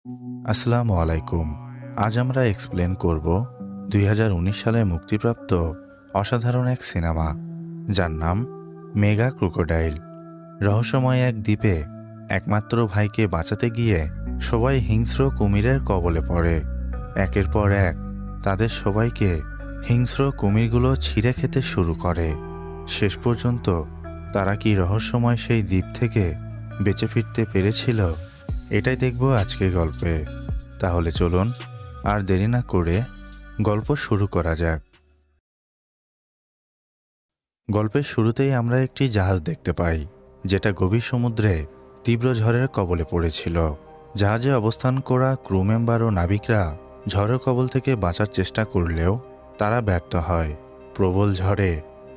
আসসালামু আলাইকুম। আজ আমরা এক্সপ্লেন করব ২০১৯ সালে মুক্তিপ্রাপ্ত অসাধারণ এক সিনেমা, যার নাম মেগা ক্রোকোডাইল। রহস্যময় এক দ্বীপে একমাত্র ভাইকে বাঁচাতে গিয়ে সবাই হিংস্র কুমিরের কবলে পড়ে। একের পর এক তাদের সবাইকে হিংস্র কুমিরগুলো ছিঁড়ে খেতে শুরু করে। শেষ পর্যন্ত তারা কি রহস্যময় সেই দ্বীপ থেকে বেঁচে ফিরতে পেরেছিল? এটাই দেখব আজকের গল্পে। তাহলে চলুন আর দেরি না করে গল্প শুরু করা যাক। গল্পের শুরুতেই আমরা একটি জাহাজ দেখতে পাই, যেটা গভীর সমুদ্রে তীব্র ঝড়ের কবলে পড়েছিল। জাহাজে অবস্থান করা ক্রু মেম্বার ও নাবিকরা ঝড়ের কবল থেকে বাঁচার চেষ্টা করলেও তারা ব্যর্থ হয়। প্রবল ঝড়ে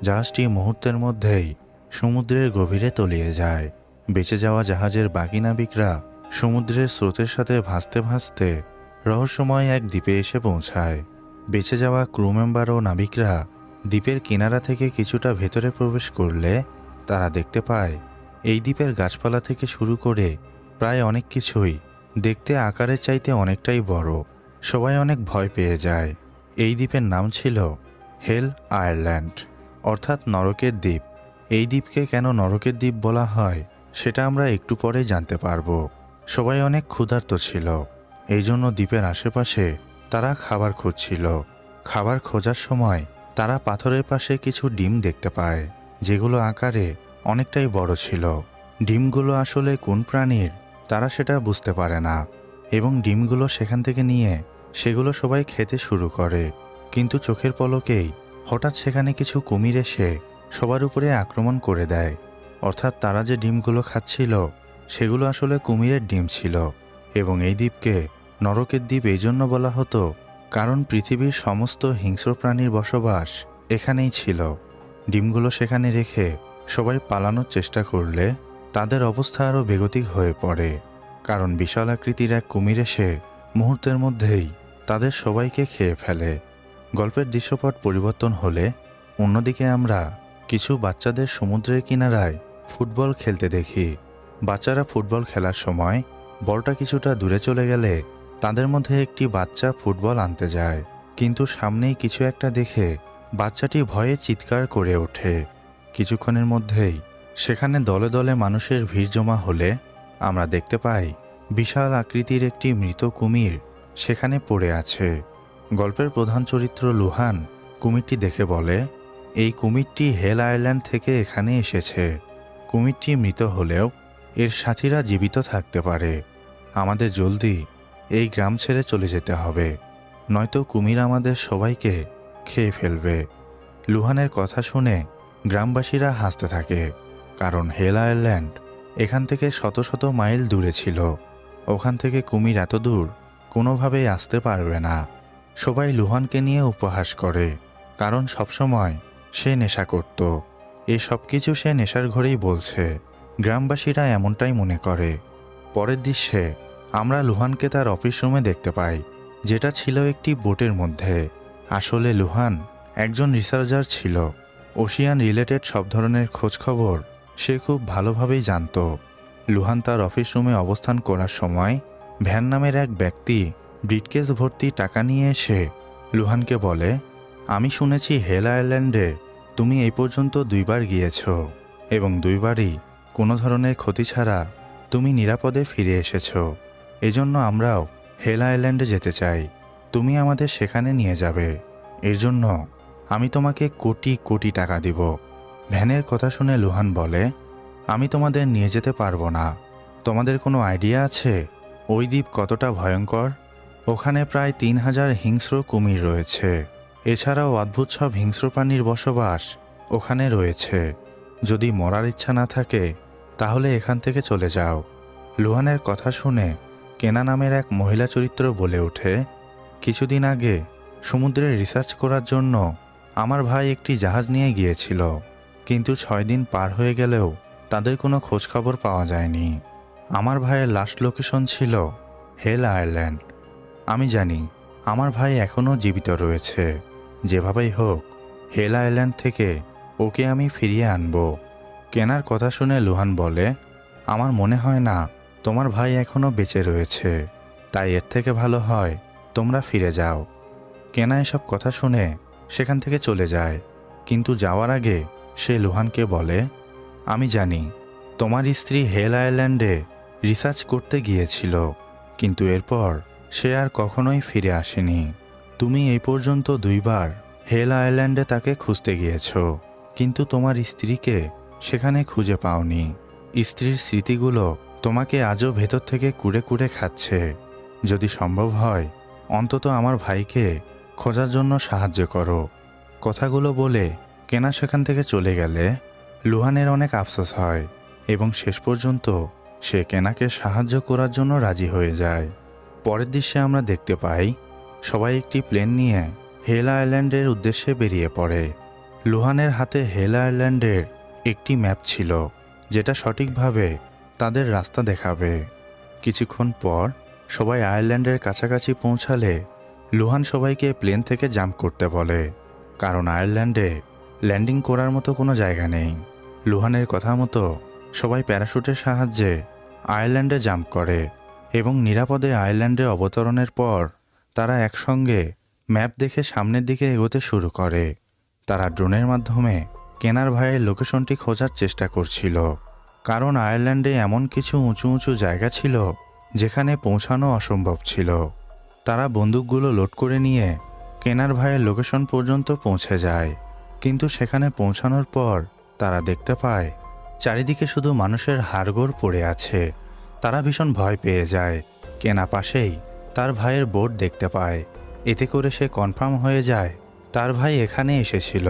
জাহাজটি মুহূর্তের মধ্যেই সমুদ্রের গভীরে তলিয়ে যায়। বেঁচে যাওয়া জাহাজের বাকি নাবিকরা সমুদ্রের স্রোতের সাথে ভাসতে ভাসতে রহস্যময় এক দ্বীপে এসে পৌঁছায়। বেঁচে যাওয়া ক্রু মেম্বার ও নাবিকরা দ্বীপের কিনারা থেকে কিছুটা ভেতরে প্রবেশ করলে তারা দেখতে পায় এই দ্বীপের গাছপালা থেকে শুরু করে প্রায় অনেক কিছুই দেখতে আকারের চাইতে অনেকটাই বড়। সবাই অনেক ভয় পেয়ে যায়। এই দ্বীপের নাম ছিল হেল আয়ারল্যান্ড, অর্থাৎ নরকের দ্বীপ। এই দ্বীপকে কেন নরকের দ্বীপ বলা হয় সেটা আমরা একটু পরেই জানতে পারবো। সবাই অনেক ক্ষুধার্ত ছিল, এই জন্য দ্বীপের আশেপাশে তারা খাবার খুঁজছিল। খাবার খোঁজার সময় তারা পাথরের পাশে কিছু ডিম দেখতে পায়, যেগুলো আকারে অনেকটাই বড় ছিল। ডিমগুলো আসলে কোন প্রাণীর তারা সেটা বুঝতে পারে না, এবং ডিমগুলো সেখান থেকে নিয়ে সেগুলো সবাই খেতে শুরু করে। কিন্তু চোখের পলকেই হঠাৎ সেখানে কিছু কুমির এসে সবার উপরে আক্রমণ করে দেয়। অর্থাৎ তারা যে ডিমগুলো খাচ্ছিল সেগুলো আসলে কুমিরের ডিম ছিল। এবং এই দ্বীপকে নরকের দ্বীপ এই জন্য বলা হতো কারণ পৃথিবীর সমস্ত হিংস্র প্রাণীর বসবাস এখানেই ছিল। ডিমগুলো সেখানে রেখে সবাই পালানোর চেষ্টা করলে তাদের অবস্থা আরও বেগতিক হয়ে পড়ে, কারণ বিশাল আকৃতির এক কুমির এসে মুহূর্তের মধ্যেই তাদের সবাইকে খেয়ে ফেলে। গল্পের দৃশ্যপট পরিবর্তন হলে অন্যদিকে আমরা কিছু বাচ্চাদের সমুদ্রের কিনারায় ফুটবল খেলতে দেখি। বাচ্চারা ফুটবল খেলার সময় বলটা কিছুটা দূরে চলে গেলে তাদের মধ্যে একটি বাচ্চা ফুটবল আনতে যায়, কিন্তু সামনেই কিছু একটা দেখে বাচ্চাটি ভয়ে চিৎকার করে ওঠে। কিছুক্ষণের মধ্যেই সেখানে দলে দলে মানুষের ভিড় জমা হলে আমরা দেখতে পাই বিশাল আকৃতির একটি মৃত কুমির সেখানে পড়ে আছে। গল্পের প্রধান চরিত্র লুহান কুমিরটি দেখে বলে, এই কুমিরটি হেল আয়ারল্যান্ড থেকে এখানে এসেছে। কুমিরটি মৃত হলেও এর সাথীরা জীবিত থাকতে পারে। আমাদের জলদি এই গ্রাম ছেড়ে চলে যেতে হবে, নয়তো কুমির আমাদের সবাইকে খেয়ে ফেলবে। লুহানের কথা শুনে গ্রামবাসীরা হাসতে থাকে, কারণ হেল আয়ারল্যান্ড এখান থেকে শত শত মাইল দূরে ছিল। ওখান থেকে কুমির এত দূর কোনোভাবেই আসতে পারবে না। সবাই লুহানকে নিয়ে উপহাস করে, কারণ সবসময় সে নেশা করত। এই সব কিছু সে নেশার ঘরেই বলছে। গ্রামবাসীরা এমনটাই মনে করে। পরের দৃশ্যে আমরা লুহানকে তার অফিস রুমে দেখতে পাই, যেটা ছিল একটি বোটের মধ্যে। আসলে লুহান একজন রিসার্চার ছিল। ওশিয়ান রিলেটেড সব ধরনের খোঁজখবর সে খুব ভালোভাবেই জানত। লুহান তার অফিস রুমে অবস্থান করার সময় ভ্যান নামের এক ব্যক্তি ব্রিটকেস ভর্তি টাকা নিয়ে এসে লুহানকে বলে, আমি শুনেছি হেল আয়ারল্যান্ডে তুমি এই পর্যন্ত 2বার গিয়েছ, এবং 2বারই কোনো ধরনের ক্ষতি ছাড়া তুমি নিরাপদে ফিরে এসেছ। এজন্য আমরাও হেল আয়ারল্যান্ডে যেতে চাই। তুমি আমাদের সেখানে নিয়ে যাবে। এর জন্য আমি তোমাকে কোটি কোটি টাকা দিব। ভ্যানের কথা শুনে লুহান বলে, আমি তোমাদের নিয়ে যেতে পারবো না। তোমাদের কোনো আইডিয়া আছে ওই দ্বীপ কতটা ভয়ঙ্কর? ওখানে প্রায় 3000 হিংস্র কুমির রয়েছে। এছাড়াও অদ্ভুত সব হিংস্র প্রাণীর বসবাস ওখানে রয়েছে। যদি মরার ইচ্ছা না থাকে তাহলে এখান থেকে চলে যাও। লুহানের কথা শুনে কেনা নামের এক মহিলা চরিত্র বলে ওঠে, কিছুদিন আগে সমুদ্রে রিসার্চ করার জন্য আমার ভাই একটি জাহাজ নিয়ে গিয়েছিল, কিন্তু 6 দিন পার হয়ে গেলেও তাদের কোনো খোঁজখবর পাওয়া যায়নি। আমার ভাইয়ের লাস্ট লোকেশন ছিল হেল আয়ারল্যান্ড। আমি জানি আমার ভাই এখনও জীবিত রয়েছে। যেভাবেই হোক হেল আয়ারল্যান্ড থেকে ওকে আমি ফিরিয়ে আনব। কেনার কথা শুনে লুহান বলে, আমার মনে হয় না তোমার ভাই এখনও বেঁচে রয়েছে। তাই এর থেকে ভালো হয় তোমরা ফিরে যাও। কেনা এসব কথা শুনে সেখান থেকে চলে যায়, কিন্তু যাওয়ার আগে সে লুহানকে বলে, আমি জানি তোমার স্ত্রী হেল আইল্যান্ডে রিসার্চ করতে গিয়েছিল, কিন্তু এরপর সে আর কখনোই ফিরে আসেনি। তুমি এই পর্যন্ত 2 বার হেল আইল্যান্ডে তাকে খুঁজতে গিয়েছ, কিন্তু তোমার স্ত্রীকে সেখানে খুঁজে পাওনি। স্ত্রীর স্মৃতিগুলো তোমাকে আজও ভেতর থেকে কুড়ে কুড়ে খাচ্ছে। যদি সম্ভব হয় অন্তত আমার ভাইকে খোঁজার জন্য সাহায্য করো। কথাগুলো বলে কেনা সেখান থেকে চলে গেলে লুহানের অনেক আফসোস হয় এবং শেষ পর্যন্ত সে কেনাকে সাহায্য করার জন্য রাজি হয়ে যায়। পরের দৃশ্যে আমরা দেখতে পাই সবাই একটি প্লেন নিয়ে হেল আইল্যান্ডের উদ্দেশ্যে বেরিয়ে পড়ে। লুহানের হাতে হেল আইল্যান্ডের একটি ম্যাপ ছিল, যেটা সঠিকভাবে তাদের রাস্তা দেখাবে। কিছুক্ষণ পর সবাই আয়ারল্যান্ডের কাছাকাছি পৌঁছালে লুহান সবাইকে প্লেন থেকে জাম্প করতে বলে, কারণ আয়ারল্যান্ডে ল্যান্ডিং করার মতো কোনো জায়গা নেই। লুহানের কথা মতো সবাই প্যারাশুটের সাহায্যে আয়ারল্যান্ডে জাম্প করে এবং নিরাপদে আয়ারল্যান্ডে অবতরণের পর তারা একসঙ্গে ম্যাপ দেখে সামনের দিকে এগোতে শুরু করে। তারা ড্রোনের মাধ্যমে কেনার ভাইয়ের লোকেশনটি খোঁজার চেষ্টা করছিল, কারণ আয়ারল্যান্ডে এমন কিছু উঁচু উঁচু জায়গা ছিল যেখানে পৌঁছানো অসম্ভব ছিল। তারা বন্দুকগুলো লোড করে নিয়ে কেনার ভাইয়ের লোকেশন পর্যন্ত পৌঁছে যায়, কিন্তু সেখানে পৌঁছানোর পর তারা দেখতে পায় চারিদিকে শুধু মানুষের হাড়গোড় পড়ে আছে। তারা ভীষণ ভয় পেয়ে যায়। কেনা পাশেই তার ভাইয়ের বোর্ড দেখতে পায়, এতে করে সে কনফার্ম হয়ে যায় তার ভাই এখানে এসেছিল,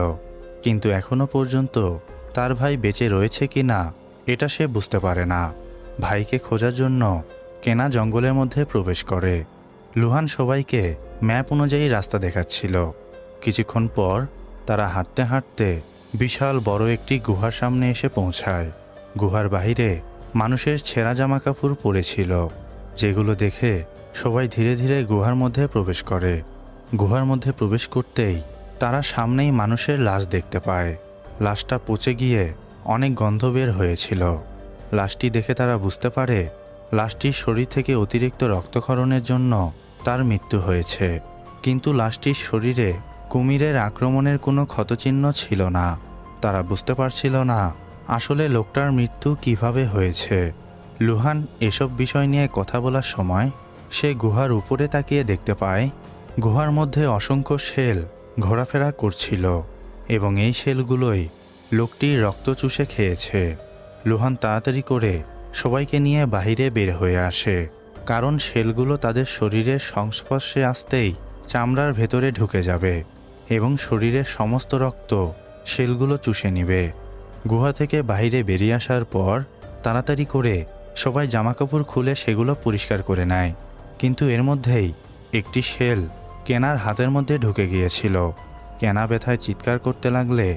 কিন্তু এখনো পর্যন্ত তার ভাই বেঁচে রয়েছে কি না এটা সে বুঝতে পারে না। ভাইকে খোঁজার জন্য কেনা জঙ্গলের মধ্যে প্রবেশ করে। লুহান সবাইকে ম্যাপ অনুযায়ী রাস্তা দেখাচ্ছিল। কিছুক্ষণ পর তারা হাঁটতে হাঁটতে বিশাল বড় একটি গুহার সামনে এসে পৌঁছায়। গুহার বাহিরে মানুষের ছেঁড়া জামা কাপড় পরেছিল, যেগুলো দেখে সবাই ধীরে ধীরে গুহার মধ্যে প্রবেশ করে। গুহার মধ্যে প্রবেশ করতেই তারা সামনেই মানুষের লাশ দেখতে পায়। লাশটা পচে গিয়ে অনেক গন্ধ বের হয়েছিল। লাশটি দেখে তারা বুঝতে পারে লাশটির শরীর থেকে অতিরিক্ত রক্তক্ষরণের জন্য তার মৃত্যু হয়েছে, কিন্তু লাশটির শরীরে কুমিরের আক্রমণের কোনো ক্ষতচিহ্ন ছিল না। তারা বুঝতে পারছিল না আসলে লোকটার মৃত্যু কিভাবে হয়েছে। লুহান এসব বিষয় নিয়ে কথা বলার সময় সে গুহার উপরে তাকিয়ে দেখতে পায় গুহার মধ্যে অসংখ্য শেল ঘোরাফেরা করছিল এবং এই শেলগুলোই লোকটির রক্ত চুষে খেয়েছে। লুহান তাড়াতাড়ি করে সবাইকে নিয়ে বাইরে বের হয়ে আসে, কারণ শেলগুলো তাদের শরীরের সংস্পর্শে আসতেই চামড়ার ভেতরে ঢুকে যাবে এবং শরীরের সমস্ত রক্ত শেলগুলো চুষে নেবে। গুহা থেকে বাইরে বেরিয়ে আসার পর তাড়াতাড়ি করে সবাই জামাকাপড় খুলে সেগুলো পরিষ্কার করে নেয়, কিন্তু এর মধ্যেই একটি শেল কেনার হাতের মধ্যে ঢুকে গিয়েছিল। কেনা ব্যথায় চিৎকার করতে লাগলে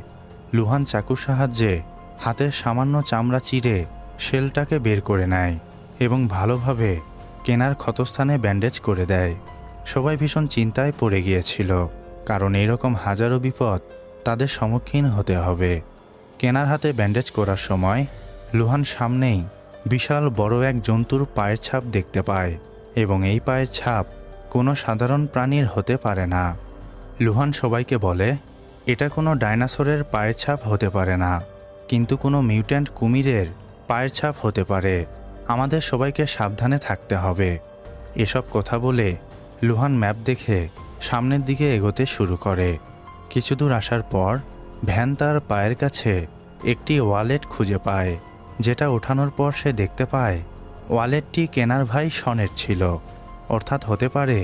লুহান চাকুর সাহায্যে হাতের সামান্য চামড়া চিরে শেলটাকে বের করে নেয় এবং ভালোভাবে কেনার ক্ষতস্থানে ব্যান্ডেজ করে দেয়। সবাই ভীষণ চিন্তায় পড়ে গিয়েছিল, কারণ এইরকম হাজারো বিপদ তাদের সম্মুখীন হতে হবে। কেনার হাতে ব্যান্ডেজ করার সময় লুহান সামনেই বিশাল বড় এক জন্তুর পায়ের ছাপ দেখতে পায় এবং এই পায়ের ছাপ কোনো সাধারণ প্রাণীর হতে পারে না। লুহান সবাইকে বলে, এটা কোনো ডাইনোসরের পায়ের ছাপ হতে পারে না, কিন্তু কোনো মিউট্যান্ট কুমিরের পায়ের ছাপ হতে পারে। আমাদের সবাইকে সাবধানে থাকতে হবে। এসব কথা বলে লুহান ম্যাপ দেখে সামনের দিকে এগোতে শুরু করে। কিছু দূর আসার পর ভ্যান তার পায়ের কাছে একটি ওয়ালেট খুঁজে পায়, যেটা ওঠানোর পর সে দেখতে পায় ওয়ালেটটি কেনার ভাই শনের ছিল, অর্থাৎ হতে পারে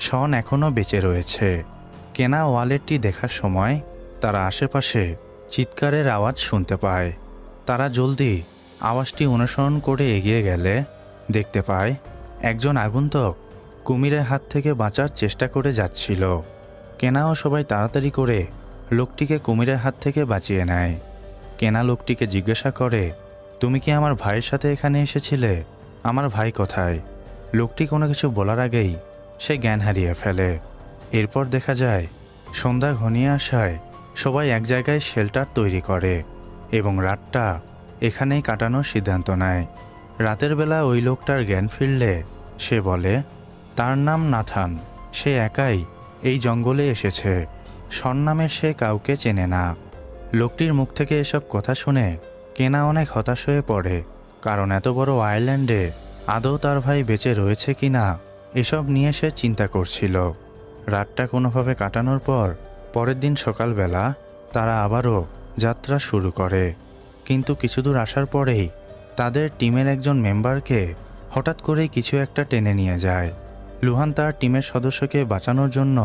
শন এখনও বেঁচে রয়েছে। কেনা ওয়ালেটটি দেখার সময় তারা আশেপাশে চিৎকারের আওয়াজ শুনতে পায়। তারা জলদি আওয়াজটি অনুসরণ করে এগিয়ে গেলে দেখতে পায় একজন আগন্তুক কুমিরের হাত থেকে বাঁচার চেষ্টা করে যাচ্ছিল। কেনাও সবাই তাড়াতাড়ি করে লোকটিকে কুমিরের হাত থেকে বাঁচিয়ে নেয়। কেনা লোকটিকে জিজ্ঞাসা করে, তুমি কি আমার ভাইয়ের সাথে এখানে এসেছিলে? আমার ভাই কোথায়? লোকটি কোনো কিছু বলার আগেই সে জ্ঞান হারিয়ে ফেলে। এরপর দেখা যায় সন্ধ্যা ঘনিয়ে আসায় সবাই এক জায়গায় শেল্টার তৈরি করে এবং রাতটা এখানেই কাটানোর সিদ্ধান্ত নেয়। রাতের বেলা ওই লোকটার জ্ঞান ফিরলে সে বলে, তার নাম নাথান। সে একাই এই জঙ্গলে এসেছে। শন নামের সে কাউকে চেনে না। লোকটির মুখ থেকে এসব কথা শুনে কেনা অনেক হতাশ হয়ে পড়ে, কারণ এত বড় আইল্যান্ডে আদৌ তার ভাই বেঁচে রয়েছে কিনা এসব নিয়ে সে চিন্তা করছিল। রাতটা কোনোভাবে কাটানোর পর পরের দিন সকালবেলা তারা আবারও যাত্রা শুরু করে। কিন্তু কিছু দূর আসার পরেই তাদের টিমের একজন মেম্বারকে হঠাৎ করেই কিছু একটা টেনে নিয়ে যায়। লুহান তার টিমের সদস্যকে বাঁচানোর জন্য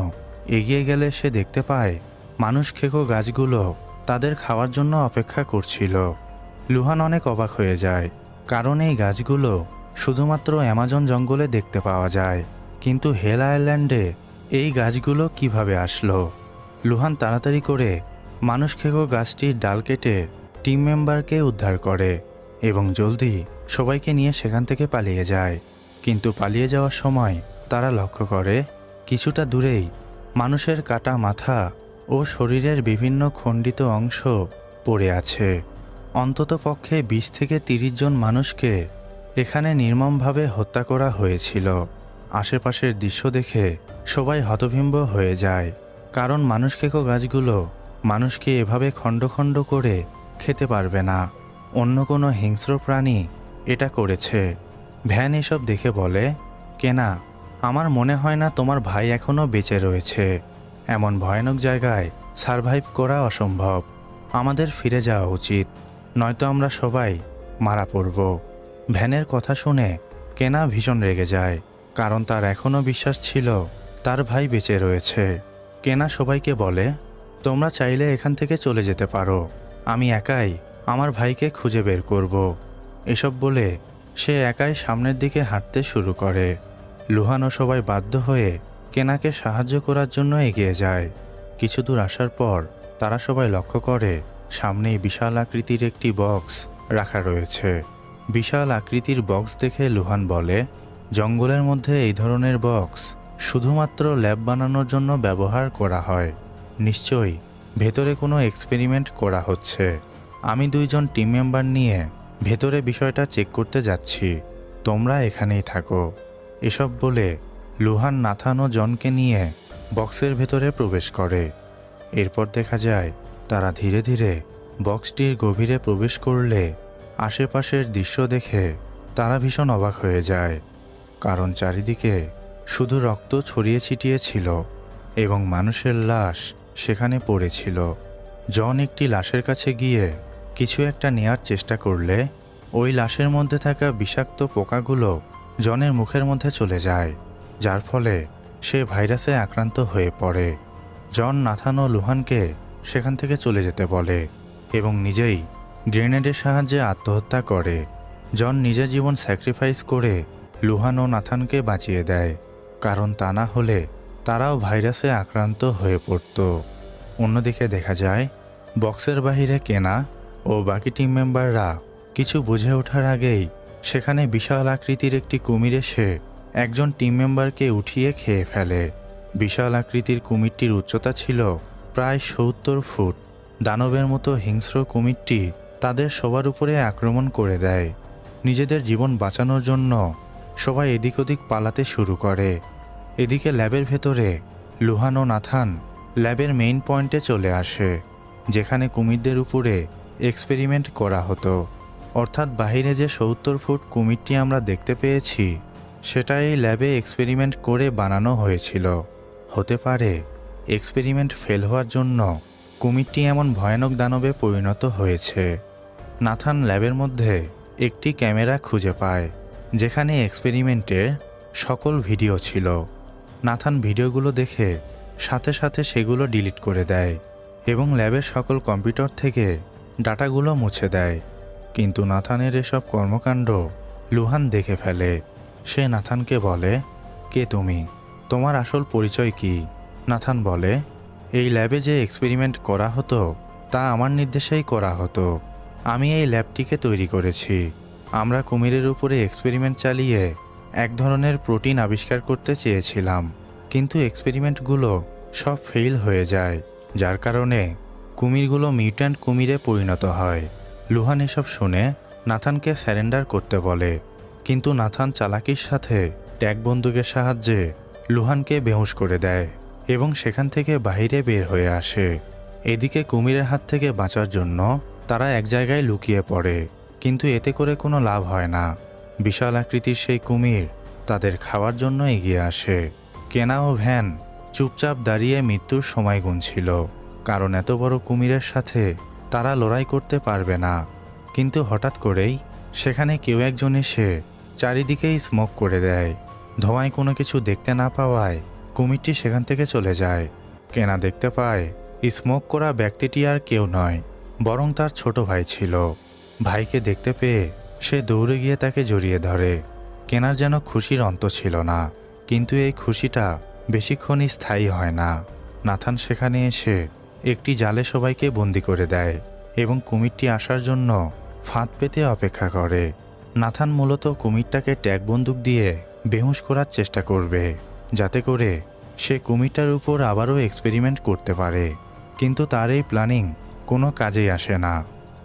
এগিয়ে গেলে সে দেখতে পায় মানুষ খেকো গাছগুলো তাদের খাওয়ার জন্য অপেক্ষা করছিল। লুহান অনেক অবাক হয়ে যায়, কারণ এই গাছগুলো শুধুমাত্র অ্যামাজন জঙ্গলে দেখতে পাওয়া যায়, কিন্তু হেল আইল্যান্ডে এই গাছগুলো কিভাবে আসলো। লুহান তাড়াতাড়ি করে মানুষ খেকো গাছটির ডাল কেটে টিম মেম্বারকে উদ্ধার করে এবং জলদি সবাইকে নিয়ে সেখান থেকে পালিয়ে যায়। কিন্তু পালিয়ে যাওয়ার সময় তারা লক্ষ্য করে কিছুটা দূরেই মানুষের কাটা মাথা ও শরীরের বিভিন্ন খণ্ডিত অংশ পড়ে আছে। অন্ততপক্ষে 20 থেকে 30 জন মানুষকে এখানে নির্মমভাবে হত্যা করা হয়েছিল। আশেপাশের দৃশ্য দেখে সবাই হতভম্ব হয়ে যায়, কারণ মানুষ খেকো গাছগুলো মানুষকে এভাবে খণ্ড খণ্ড করে খেতে পারবে না। অন্য কোনো হিংস্র প্রাণী এটা করেছে। ভ্যান এসব দেখে বলে, কেনা, আমার মনে হয় না তোমার ভাই এখনও বেঁচে রয়েছে। এমন ভয়ানক জায়গায় সারভাইভ করা অসম্ভব। আমাদের ফিরে যাওয়া উচিত, নয়তো আমরা সবাই মারা পড়ব। ভ্যানের কথা শুনে কেনা ভীষণ রেগে যায়, কারণ তার এখনও বিশ্বাস ছিল তার ভাই বেঁচে রয়েছে। কেনা সবাইকে বলে, তোমরা চাইলে এখান থেকে চলে যেতে পারো, আমি একাই আমার ভাইকে খুঁজে বের করব। এসব বলে সে একাই সামনের দিকে হাঁটতে শুরু করে। লুহান ও সবাই বাধ্য হয়ে কেনাকে সাহায্য করার জন্য এগিয়ে যায়। কিছু দূর আসার পর তারা সবাই লক্ষ্য করে সামনেই বিশাল আকৃতির একটি বক্স রাখা রয়েছে। বিশাল আকৃতির বক্স দেখে লুহান বলে, জঙ্গলের মধ্যে এই ধরনের বক্স শুধুমাত্র ল্যাব বানানোর জন্য ব্যবহার করা হয়। নিশ্চয়ই ভেতরে কোনো এক্সপেরিমেন্ট করা হচ্ছে। আমি 2 জন টিম মেম্বার নিয়ে ভেতরে বিষয়টা চেক করতে যাচ্ছি, তোমরা এখানেই থাকো। এসব বলে লুহান নাথান ও জনকে নিয়ে বক্সের ভেতরে প্রবেশ করে। এরপর দেখা যায় তারা ধীরে ধীরে বক্সটির গভীরে প্রবেশ করলে আশেপাশের দৃশ্য দেখে তারা ভীষণ অবাক হয়ে যায়, কারণ চারিদিকে শুধু রক্ত ছড়িয়ে ছিটিয়ে ছিল এবং মানুষের লাশ সেখানে পড়েছিল। জন একটি লাশের কাছে গিয়ে কিছু একটা নেয়ার চেষ্টা করলে ওই লাশের মধ্যে থাকা বিষাক্ত পোকাগুলো জনের মুখের মধ্যে চলে যায়, যার ফলে সে ভাইরাসে আক্রান্ত হয়ে পড়ে। জন নাথান ও লুহানকে সেখান থেকে চলে যেতে বলে এবং নিজেই গ্রেনেডের সাহায্যে আত্মহত্যা করে। জন নিজের জীবন স্যাক্রিফাইস করে লুহান ও নাথানকে বাঁচিয়ে দেয়, কারণ তা না হলে তারাও ভাইরাসে আক্রান্ত হয়ে পড়ত। অন্যদিকে দেখা যায় বক্সের বাহিরে কেনা ও বাকি টিম মেম্বাররা কিছু বুঝে ওঠার আগেই সেখানে বিশাল আকৃতির একটি কুমির এসে একজন টিম মেম্বারকে উঠিয়ে খেয়ে ফেলে। বিশাল আকৃতির কুমিরটির উচ্চতা ছিল প্রায় 70 ফুট। দানবের মতো হিংস্র কুমিরটি তাদের সবার উপরে আক্রমণ করে দেয়। নিজেদের জীবন বাঁচানোর জন্য সবাই এদিক ওদিক পালাতে শুরু করে। এদিকে ল্যাবের ভেতরে লুহান ও নাথান ল্যাবের মেইন পয়েন্টে চলে আসে, যেখানে কুমিরদের উপরে এক্সপেরিমেন্ট করা হতো। অর্থাৎ বাহিরে যে 70 ফুট কুমিরটি আমরা দেখতে পেয়েছি সেটা এই ল্যাবে এক্সপেরিমেন্ট করে বানানো হয়েছিল। হতে পারে এক্সপেরিমেন্ট ফেল হওয়ার জন্য কুমিরটি এমন ভয়ানক দানবে পরিণত হয়েছে। নাথান ল্যাবের মধ্যে একটি ক্যামেরা খুঁজে পায়, যেখানে এক্সপেরিমেন্টের সকল ভিডিও ছিল। নাথান ভিডিওগুলো দেখে সাথে সাথে সেগুলো ডিলিট করে দেয় এবং ল্যাবের সকল কম্পিউটার থেকে ডাটাগুলো মুছে দেয়। কিন্তু নাথানের এসব কর্মকাণ্ড লুহান দেখে ফেলে। সে নাথানকে বলে, কে তুমি, তোমার আসল পরিচয় কি? নাথান বলে, এই ল্যাবে যে এক্সপেরিমেন্ট করা হতো তা আমার নির্দেশেই করা হতো। আমি এই ল্যাবটিকে তৈরি করেছি। আমরা কুমিরের উপরে এক্সপেরিমেন্ট চালিয়ে এক ধরনের প্রোটিন আবিষ্কার করতে চেয়েছিলাম, কিন্তু এক্সপেরিমেন্টগুলো সব ফেল হয়ে যায়, যার কারণে কুমিরগুলো মিউট্যান্ট কুমিরে পরিণত হয়। লুহান এসব শুনে নাথানকে স্যারেন্ডার করতে বলে, কিন্তু নাথান চালাকির সাথে ট্যাগ বন্দুকের সাহায্যে লুহানকে বেহুশ করে দেয় এবং সেখান থেকে বাইরে বের হয়ে আসে। এদিকে কুমিরের হাত থেকে বাঁচার জন্য তারা এক জায়গায় লুকিয়ে পড়ে, কিন্তু এতে করে কোনো লাভ হয় না। বিশাল আকৃতির সেই কুমির তাদের খাওয়ার জন্য এগিয়ে আসে। কেনা ও ভ্যান চুপচাপ দাঁড়িয়ে মৃত্যুর সময় গুনছিল, কারণ এত বড় কুমিরের সাথে তারা লড়াই করতে পারবে না। কিন্তু হঠাৎ করেই সেখানে কেউ একজন এসে চারিদিকেই স্মোক করে দেয়। ধোঁয়ায় কোনো কিছু দেখতে না পাওয়ায় কুমিরটি সেখান থেকে চলে যায়। কেনা দেখতে পায় স্মোক করা ব্যক্তিটি আর কেউ নয়, বরং তার ছোট ভাই ছিল। ভাইকে দেখতে পেয়ে সে দৌড়ে গিয়ে তাকে জড়িয়ে ধরে। কেনার যেন খুশির অন্ত ছিল না, কিন্তু এই খুশিটা বেশিক্ষণই স্থায়ী হয় না। নাথান সেখানে এসে একটি জালে সবাইকে বন্দি করে দেয় এবং কুমিরটি আসার জন্য ফাঁদ পেতে অপেক্ষা করে। নাথান মূলত কুমিরটাকে ট্যাগ বন্দুক দিয়ে বেহুশ করার চেষ্টা করবে, যাতে করে সে কুমিরটার উপর আবারও এক্সপেরিমেন্ট করতে পারে। কিন্তু তার এই প্ল্যানিং কোনো কাজেই আসে না।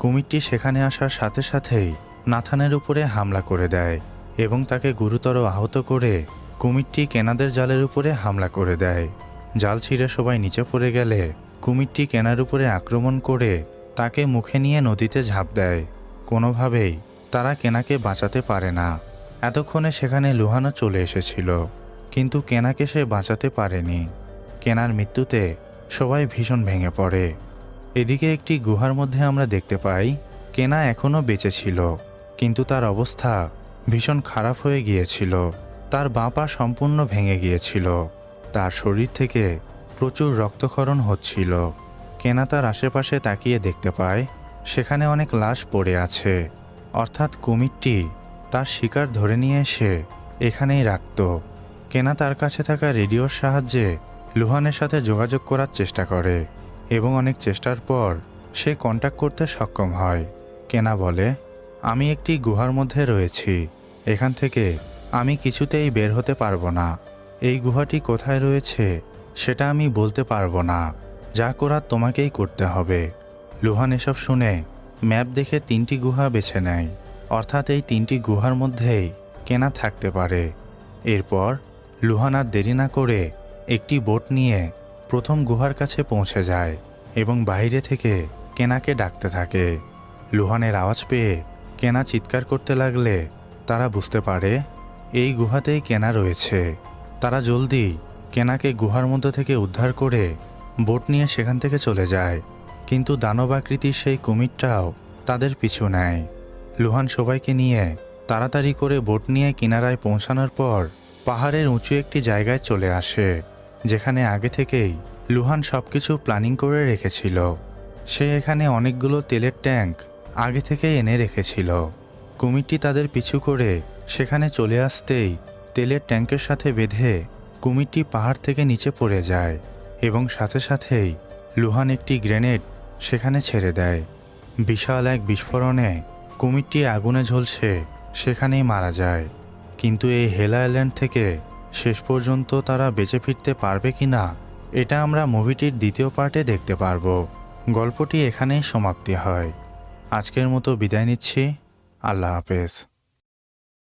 কুমিরটি সেখানে আসার সাথে সাথেই নাথানের উপরে হামলা করে দেয় এবং তাকে গুরুতর আহত করে কুমিরটি কেনাদের জালের উপরে হামলা করে দেয়। জাল ছিঁড়ে সবাই নিচে পড়ে গেলে কুমিরটি কেনার উপরে আক্রমণ করে তাকে মুখে নিয়ে নদীতে ঝাঁপ দেয়। কোনোভাবেই তারা কেনাকে বাঁচাতে পারে না। এতক্ষণে সেখানে লুহানও চলে এসেছিল, কিন্তু কেনাকে সে বাঁচাতে পারেনি। কেনার মৃত্যুতে সবাই ভীষণ ভেঙে পড়ে। এদিকে একটি গুহার মধ্যে আমরা দেখতে পাই কেনা এখনও বেঁচে ছিল, কিন্তু তার অবস্থা ভীষণ খারাপ হয়ে গিয়েছিল। তার বাঁ পা সম্পূর্ণ ভেঙে গিয়েছিল, তার শরীর থেকে প্রচুর রক্তক্ষরণ হচ্ছিল। কেনা তার আশেপাশে তাকিয়ে দেখতে পায় সেখানে অনেক লাশ পড়ে আছে, অর্থাৎ কুমিরটি তার শিকার ধরে নিয়ে এসে এখানেই রাখত। কেনা তার কাছে থাকা রেডিওর সাহায্যে লুহানের সাথে যোগাযোগ করার চেষ্টা করে এবং অনেক চেষ্টার পর সে কন্ট্যাক্ট করতে সক্ষম হয়। কেনা বলে, আমি একটি গুহার মধ্যে রয়েছি, এখান থেকে আমি কিছুতেই বের হতে পারবো না। এই গুহাটি কোথায় রয়েছে সেটা আমি বলতে পারবো না, যা করার তোমাকেই করতে হবে। লুহান এসব শুনে ম্যাপ দেখে 3টি গুহা বেছে নেয়, অর্থাৎ এই 3টি গুহার মধ্যেই কেনা থাকতে পারে। এরপর লুহান আর দেরি না করে একটি বোট নিয়ে প্রথম গুহার কাছে পৌঁছে যায় এবং বাইরে থেকে কেনাকে ডাকতে থাকে। লুহানের আওয়াজ পেয়ে কেনা চিৎকার করতে লাগলে তারা বুঝতে পারে এই গুহাতেই কেনা রয়েছে। তারা জলদি কেনাকে গুহার মধ্যে থেকে উদ্ধার করে বোট নিয়ে সেখান থেকে চলে যায়, কিন্তু দানব আকৃতির সেই কুমিরটাও তাদের পিছু নেয়। লুহান সবাইকে নিয়ে তাড়াতাড়ি করে বোট নিয়ে কিনারায় পৌঁছানোর পর পাহাড়ের উঁচু একটি জায়গায় চলে আসে, যেখানে আগে থেকেই লুহান সবকিছু প্ল্যানিং করে রেখেছিল। সে এখানে অনেকগুলো তেলের ট্যাঙ্ক আগে থেকেই এনে রেখেছিল। কুমিরটি তাদের পিছু করে সেখানে চলে আসতেই তেলের ট্যাঙ্কের সাথে বেঁধে কুমিরটি পাহাড় থেকে নিচে পড়ে যায় এবং সাথে সাথেই লুহান একটি গ্রেনেড সেখানে ছেড়ে দেয়। বিশাল এক বিস্ফোরণে কুমিরটি আগুনে ঝলসে সেখানেই মারা যায়। কিন্তু এই হেলা আইল্যান্ড থেকে শেষ পর্যন্ত তারা বেঁচে ফিরতে পারবে কিনা এটা আমরা মুভিটির দ্বিতীয় পার্টে দেখতে পারবো। গল্পটি এখানেই সমাপ্তি হয়। আজকের মতো বিদায় নিচ্ছি। আল্লাহ হাফেজ।